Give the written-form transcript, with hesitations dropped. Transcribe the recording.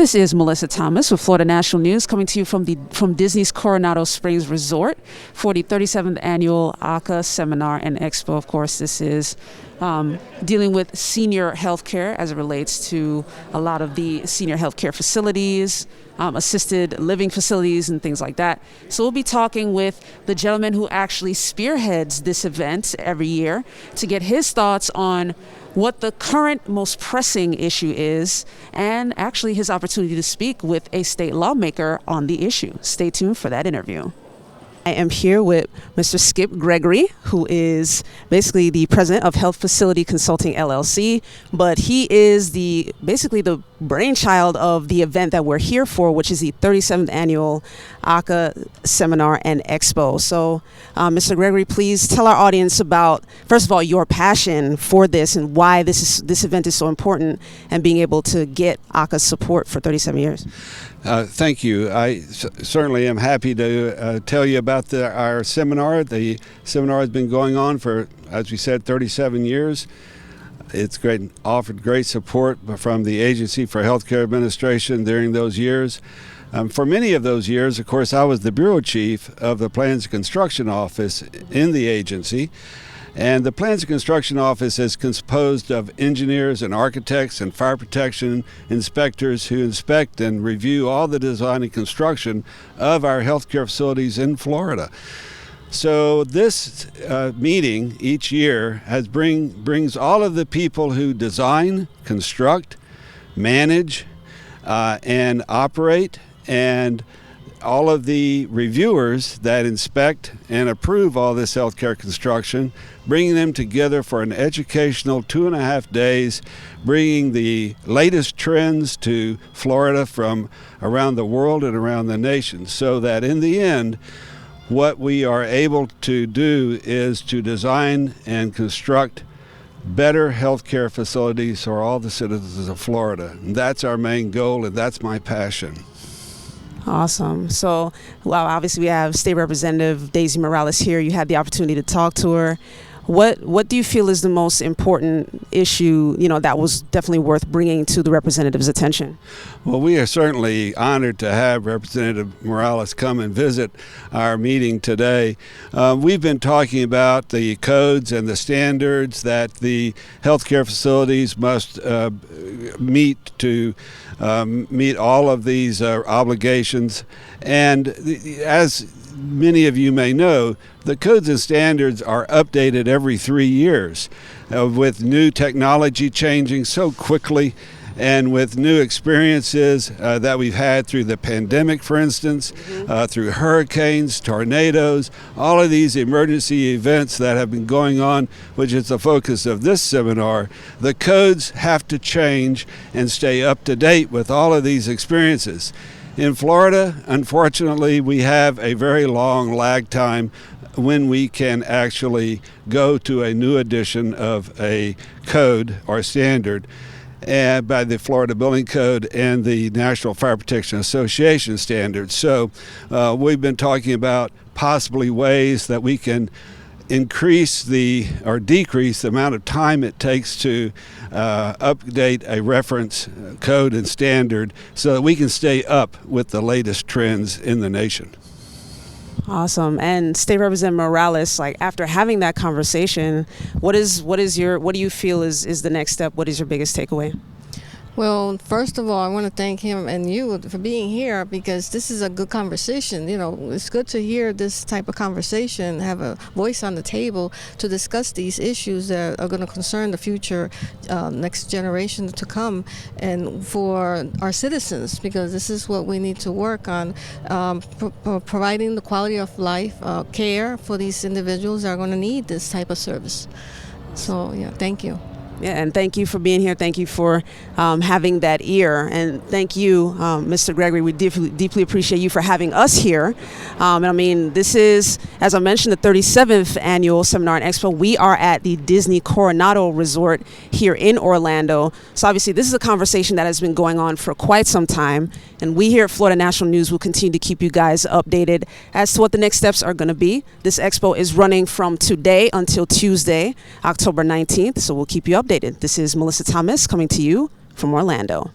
This is Melissa Thomas with Florida National News, coming to you from Disney's Coronado Springs Resort for the 37th Annual AHCA Seminar and Expo. Of course, this is dealing with senior healthcare as it relates to a lot of the senior healthcare facilities, assisted living facilities, and things like that. So we'll be talking with the gentleman who actually spearheads this event every year to get his thoughts on what the current most pressing issue is, and actually his opportunity to speak with a state lawmaker on the issue. Stay tuned for that interview. I am here with Mr. Skip Gregory, who is basically the president of Health Facility Consulting LLC, but he is basically the brainchild of the event that we're here for, which is the 37th Annual AHCA Seminar and Expo. So, Mr. Gregory, please tell our audience about, first of all, your passion for this and why this event is so important, and being able to get AHCA's support for 37 years. Thank you. I certainly am happy to tell you about our seminar. The seminar has been going on for, as we said, 37 years. It's offered great support from the Agency for Healthcare Administration during those years. For many of those years, of course, I was the bureau chief of the Plans and Construction Office in the agency. And the Plans and Construction Office is composed of engineers and architects and fire protection inspectors who inspect and review all the design and construction of our healthcare facilities in Florida. So this meeting each year brings all of the people who design, construct, manage, and operate, and all of the reviewers that inspect and approve all this healthcare construction, bringing them together for an educational 2.5 days, bringing the latest trends to Florida from around the world and around the nation, so that in the end, what we are able to do is to design and construct better healthcare facilities for all the citizens of Florida. And that's our main goal, and that's my passion. Awesome. So, well, obviously we have State Representative Daisy Morales here. You had the opportunity to talk to her. What do you feel is the most important issue, that was definitely worth bringing to the representative's attention? Well, we are certainly honored to have Representative Morales come and visit our meeting today. We've been talking about the codes and the standards that the healthcare facilities must meet to meet all of these obligations. And as many of you may know, the codes and standards are updated every 3 years with new technology changing so quickly, and with new experiences that we've had through the pandemic, for instance, through hurricanes, tornadoes, all of these emergency events that have been going on, which is the focus of this seminar. The codes have to change and stay up to date with all of these experiences. In Florida, unfortunately, we have a very long lag time when we can actually go to a new edition of a code or standard by the Florida Building Code and the National Fire Protection Association standards. So we've been talking about possibly ways that we can increase or decrease the amount of time it takes to update a reference code and standard so that we can stay up with the latest trends in the nation. Awesome. And State Representative Morales, after having that conversation, what do you feel is the next step? What is your biggest takeaway? Well, first of all, I want to thank him and you for being here, because this is a good conversation. It's good to hear this type of conversation, have a voice on the table to discuss these issues that are going to concern the future next generation to come, and for our citizens, because this is what we need to work on, providing the quality of life care for these individuals that are going to need this type of service. So, yeah, thank you. Yeah, and thank you for being here. Thank you for having that ear. And thank you, Mr. Gregory. We deeply appreciate you for having us here. This is, as I mentioned, the 37th Annual Seminar and Expo. We are at the Disney Coronado Resort here in Orlando. So obviously, this is a conversation that has been going on for quite some time. And we here at Florida National News will continue to keep you guys updated as to what the next steps are going to be. This expo is running from today until Tuesday, October 19th. So we'll keep you updated. This is Melissa Thomas coming to you from Orlando.